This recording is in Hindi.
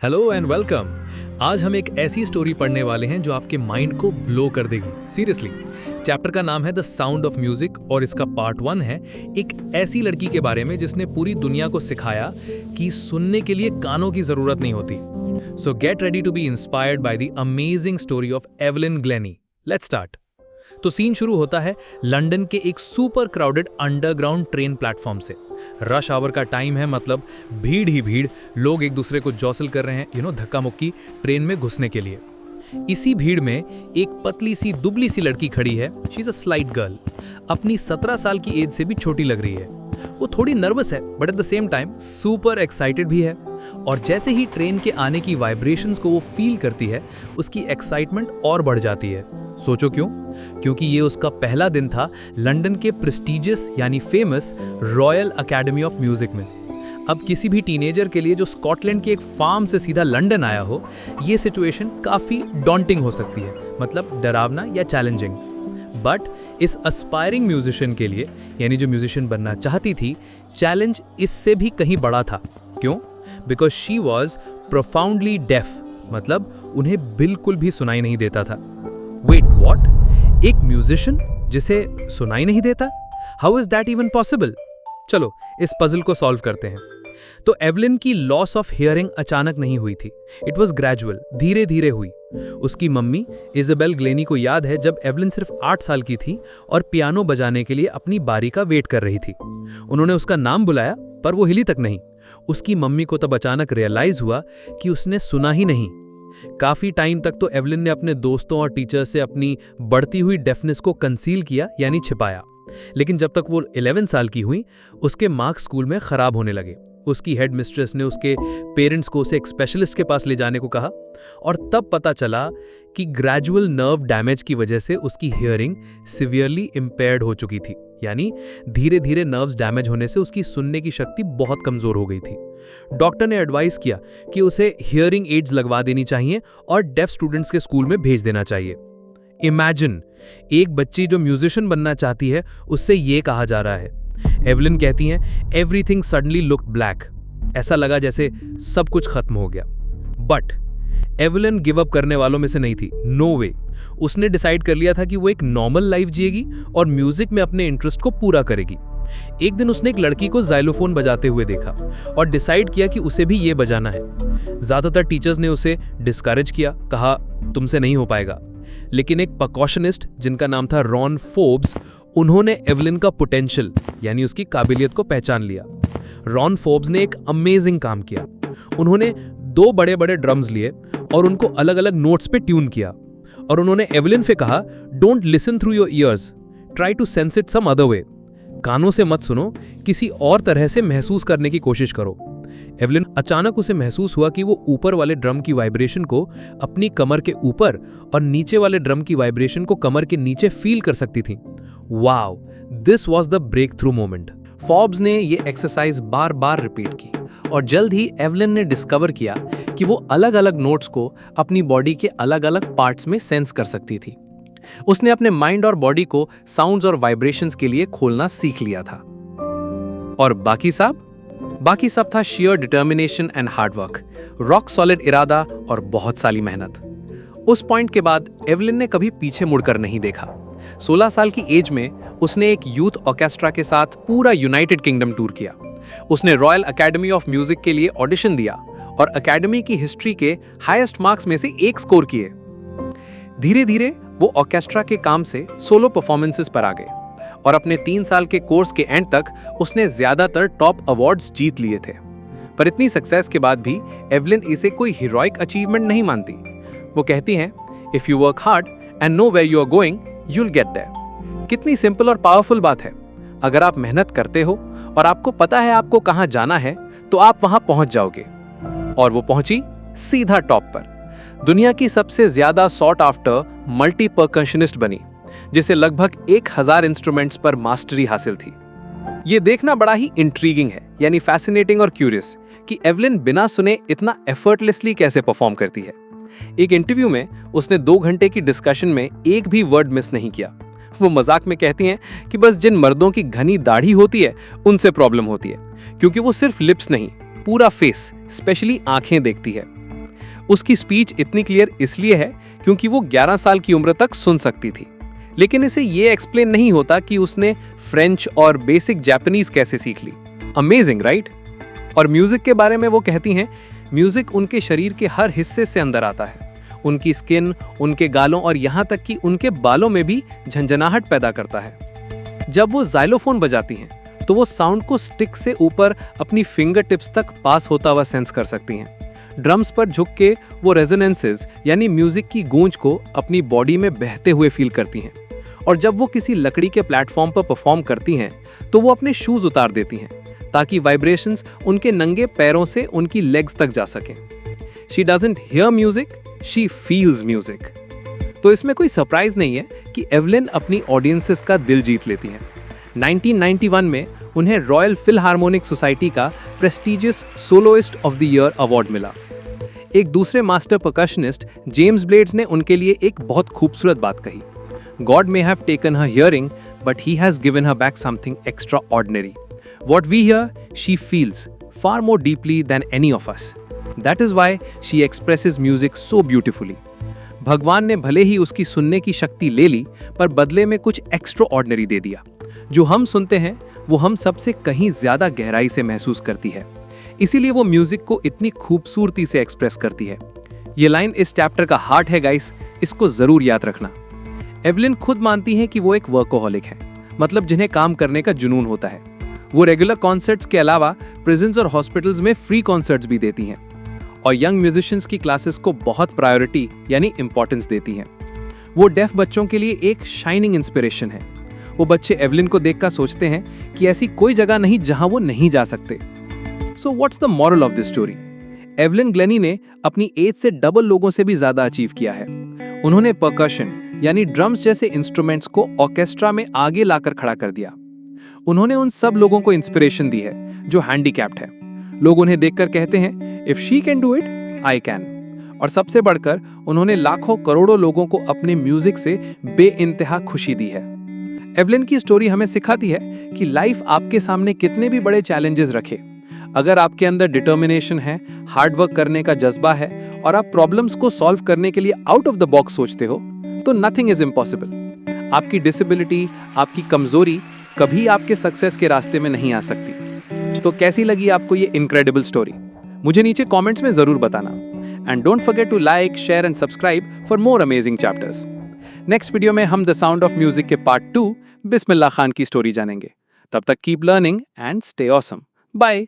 Hello and welcome. आज हम एक ऐसी स्टोरी पढ़ने वाले हैं जो आपके माइंड को ब्लो कर देगी। सीरियसली, चैप्टर का नाम है द साउंड ऑफ म्यूजिक और इसका पार्ट 1 है एक ऐसी लड़की के बारे में जिसने पूरी दुनिया को सिखाया कि सुनने के लिए कानों की जरूरत नहीं होती। So get ready to be inspired by the amazing story of Evelyn Glennie. Let's start. तो सीन शुरू होता है लंदन के एक super crowded underground train platform से। रश आवर का टाइम है, मतलब भीड़ ही भीड़, लोग एक दूसरे को जॉसल कर रहे हैं, धक्का मुक्की ट्रेन में घुसने के लिए। इसी भीड़ में एक पतली सी दुबली सी लड़की खड़ी है। She is a slight girl, अपनी 17 साल की एज से भी छोटी लग रही है। वो थोड़ी नर्वस है but at the same time super excited भी है। और जैसे ही ट्रेन के आने की वाइब्रेशंस को वो फील करती है, उसकी एक्साइटमेंट और बढ़ जाती है। सोचो क्यों? क्योंकि ये उसका पहला दिन था लंदन के प्रेस्टिजियस यानी famous royal academy of music में। अब किसी भी टीनेजर के लिए जो स्कॉटलैंड के एक फार्म से सीधा लंदन आया हो, ये सिचुएशन काफ़ी डॉन्टिंग हो सकती है, मतलब डरावना या चैलेंजिंग। बट इस एस्पायरिंग म्यूजिशियन के लिए, यानी जो म्यूजिशियन बनना चाहती थी, चैलेंज इससे भी कहीं बड़ा था। क्यों? Because she was profoundly deaf, मतलब उन्हें बिल्कुल भी सुनाई नहीं देता था। Wait what? एक म्यूजिशियन जिसे सुनाई नहीं देता? How is that even possible? चलो इस पजल को सॉल्व करते हैं। तो एवलिन की लॉस ऑफ हियरिंग अचानक नहीं हुई थी। इट वॉज ग्रेजुअल, धीरे धीरे हुई। उसकी मम्मी इजाबेल ग्लेनी को याद है जब एवलिन सिर्फ 8 साल की थी और पियानो बजाने के लिए अपनी बारी का वेट कर रही थी। उन्होंने उसका नाम बुलाया पर वो हिली तक नहीं। उसकी मम्मी को तब अचानक रियलाइज हुआ कि उसने सुना ही नहीं। काफी टाइम तक तो एवलिन ने अपने दोस्तों और टीचर से अपनी बढ़ती हुई डेफनेस को कंसील किया, यानी छिपाया। लेकिन जब तक वो 11 साल की हुई, उसके मार्क्स स्कूल में खराब होने लगे। उसकी हेड मिस्ट्रेस ने उसके पेरेंट्स को उसे एक स्पेशलिस्ट के पास ले जाने को कहा और तब पता चला कि ग्रेजुअल नर्व डैमेज की वजह से उसकी हियरिंग सिवियरली इम्पेयर्ड हो चुकी थी। यानी धीरे धीरे नर्व्स डैमेज होने से उसकी सुनने की शक्ति बहुत कमजोर हो गई थी। डॉक्टर ने एडवाइस किया कि उसे हियरिंग एड्स लगवा देनी चाहिए और डेफ स्टूडेंट्स के स्कूल में भेज देना चाहिए। इमेजिन, एक बच्ची जो म्यूजिशियन बनना चाहती है, उससे ये कहा जा रहा है। एवलिन कहती हैं, एवरीथिंग सडनली लुक्ड ब्लैक। ऐसा लगा जैसे सब कुछ खत्म हो गया। बट एवलिन गिव अप करने वालों में से नहीं थी। नो वे। उसने डिसाइड कर लिया था कि वो एक नॉर्मल लाइफ जिएगी और म्यूजिक में अपने इंटरेस्ट को पूरा करेगी। एक दिन उसने एक लड़की को जाइलोफोन बजाते हुए देखा और डिसाइड किया कि उसे भी ये बजाना है। ज्यादातर टीचर्स ने उसे डिस्करेज किया, कहा तुमसे नहीं हो पाएगा। लेकिन एक परकॉशनिस्ट जिनका नाम था रॉन फोर्ब्स, उन्होंने एवलिन का पोटेंशियल यानी उसकी काबिलियत को पहचान लिया। रॉन फोर्ब्स ने एक अमेजिंग काम किया। उन्होंने 2 बड़े बड़े ड्रम्स लिए और उनको अलग अलग नोट्स पे ट्यून किया और उन्होंने एवलिन से कहा, don't listen through your ears, try to sense it some other way. कानों से मत सुनो, किसी और तरह से महसूस करने की कोशिश करो। एवलिन अचानक उसे महसूस हुआ कि वो ऊपर वाले ड्रम की वाइब्रेशन को अपनी कमर के ऊपर और नीचे वाले ड्रम की वाइब्रेशन को कमर के नीचे फील कर सकती थी। Wow, this was the breakthrough moment. Forbes ने ये एक्सरसाइज बार बार रिपीट की और जल्द ही एवलिन ने डिस्कवर किया कि वो अलग अलग नोट्स को अपनी बॉडी के अलग अलग पार्ट्स में सेंस कर सकती थी। उसने अपने माइंड और बॉडी को साउंड्स और वाइब्रेशंस के लिए खोलना सीख लिया था। और बाकी सब था share determination and hard work, rock solid इरादा और बहुत सारी मेहनत। उस पॉइंट के बाद एवलिन ने कभी पीछे मुड़कर नहीं देखा। 16 साल की एज में उसने एक यूथ ऑर्केस्ट्रा के साथ पूरा यूनाइटेड किंगडम टूर किया। उसने रॉयल एकेडमी ऑफ म्यूजिक के लिए ऑडिशन दिया और एकेडमी की हिस्ट्री के हाईएस्ट मार्क्स में से 1 स्कोर किए। धीरे धीरे वो ऑर्केस्ट्रा के काम से सोलो परफॉर्मेंसेस पर आ गए और अपने 3 साल के कोर्स के एंड तक उसने ज्यादातर टॉप अवार्ड्स जीत लिए थे। पर इतनी सक्सेस के बाद भी एवलिन इसे कोई हीरोइक अचीवमेंट नहीं मानती। वो कहती हैं, if you work hard and know where you are going, you will get there. कितनी सिंपल और पावरफुल बात है। अगर आप मेहनत करते हो और आपको पता है आपको कहां जाना है, तो आप वहां पहुंच जाओगे। और वो पहुंची सीधा टॉप पर। दुनिया की सबसे ज्यादा सॉट आफ्टर मल्टी परकशनिस्ट बनी, जिसे लगभग 1000 इंस्ट्रूमेंट्स पर मास्टरी हासिल थी। ये देखना बड़ा ही इंट्रीगिंग है, यानी फैसिनेटिंग और क्यूरियस, कि एवलिन बिना सुने इतना एफर्टलेसली कैसे परफॉर्म करती है। एक इंटरव्यू में उसने 2 घंटे की डिस्कशन में एक भी वर्ड मिस नहीं किया। वो मजाक में कहती हैं कि बस जिन मर्दों की घनी दाढ़ी होती है उनसे प्रॉब्लम होती है, क्योंकि वो सिर्फ लिप्स नहीं, पूरा फेस, स्पेशली आंखें देखती है। उसकी स्पीच इतनी क्लियर इसलिए है क्योंकि वो 11 साल की उम्र तक सुन सकती थी, लेकिन इसे ये एक्सप्लेन नहीं होता कि उसने फ्रेंच और बेसिक जापानीज कैसे सीख ली। Amazing, right? और म्यूजिक के बारे में वो कहती हैं, म्यूजिक उनके शरीर के हर हिस्से से अंदर आता है, उनकी स्किन, उनके गालों और यहाँ तक कि उनके बालों में भी झंझनाहट पैदा करता है। जब वो जाइलोफोन बजाती हैं तो वो साउंड को स्टिक से ऊपर अपनी फिंगर टिप्स तक पास होता हुआ सेंस कर सकती हैं। ड्रम्स पर झुक के वो रेजोनेंसेस यानी म्यूजिक की गूंज को अपनी बॉडी में बहते हुए फील करती हैं। और जब वो किसी लकड़ी के प्लेटफॉर्म पर परफॉर्म करती हैं तो वो अपने शूज उतार देती हैं ताकि वाइब्रेशंस उनके नंगे पैरों से उनकी लेग्स तक जा सकें। She doesn't here music, she feels music. तो इसमें कोई सरप्राइज नहीं है कि एवलिन अपनी ऑडियंसेस का दिल जीत लेती हैं। 1991 में उन्हें रॉयल फिलहार्मोनिक सोसाइटी का prestigious soloist of the year award मिला। एक दूसरे मास्टर परकशनिस्ट जेम्स ब्लेड्स ने उनके लिए एक बहुत खूबसूरत बात कही, God may have taken her hearing, but he has given her back something extraordinary. What we hear, she feels far more deeply than any of us. That is why she expresses music so beautifully. भगवान ने भले ही उसकी सुनने की शक्ति ले ली, पर बदले में कुछ एक्स्ट्राऑर्डिनरी दे दिया। जो हम सुनते हैं वो हम सबसे कहीं ज्यादा गहराई से महसूस करती है, इसीलिए वो म्यूजिक को इतनी खूबसूरती से एक्सप्रेस करती है। ये लाइन इस चैप्टर का हार्ट है गाइस, इसको जरूर याद रखना। एवलिन खुद मानती हैं कि वो एक वर्कोहॉलिक है, मतलब जिन्हें काम करने का जुनून होता है। वो रेगुलर कॉन्सर्ट्स के अलावा प्रिजन्स और हॉस्पिटल्स में फ्री कॉन्सर्ट्स भी देती हैं और यंग म्यूजिशियंस की क्लासेस को बहुत प्रायोरिटी यानी इंपॉर्टेंस देती हैं। वो डेफ बच्चों के लिए एक शाइनिंग इंस्पिरेशन है। वो बच्चे एवलिन को देखकर सोचते हैं कि ऐसी कोई जगह नहीं जहां वो नहीं जा सकते। So what's the moral of this story? Evelyn Glenny ने अपनी एज से डबल लोगों से भी ज्यादा अचीव किया है। उन्होंने परकशन यानी ड्रम्स जैसे इंस्ट्रूमेंट्स को ऑर्केस्ट्रा में आगे लाकर खड़ा कर दिया। उन्होंने उन सब लोगों को इंस्पिरेशन दी है जो हैंडीकैप्ड है। लोग उन्हें देखकर कहते हैं, if she can do it, I can. और सबसे बढ़कर उन्होंने लाखों करोड़ों लोगों को अपने म्यूजिक से बेइंतहा खुशी दी है। एवलिन की स्टोरी हमें सिखाती है कि लाइफ आपके सामने कितने भी बड़े चैलेंजेस रखे, अगर आपके अंदर डिटर्मिनेशन है, हार्ड वर्क करने का जज्बा है और आप प्रॉब्लम्स को सॉल्व करने के लिए आउट ऑफ द बॉक्स सोचते हो, तो नथिंग इज इम्पॉसिबल। आपकी डिसेबिलिटी, आपकी कमजोरी कभी आपके सक्सेस के रास्ते में नहीं आ सकती। तो कैसी लगी आपको ये इनक्रेडिबल स्टोरी? मुझे नीचे कमेंट्स में जरूर बताना। And don't forget to like, share and subscribe for more amazing chapters. Next video में हम द साउंड ऑफ म्यूजिक के पार्ट 2 बिस्मिल्लाह खान की स्टोरी जानेंगे। तब तक keep learning and stay awesome. Bye.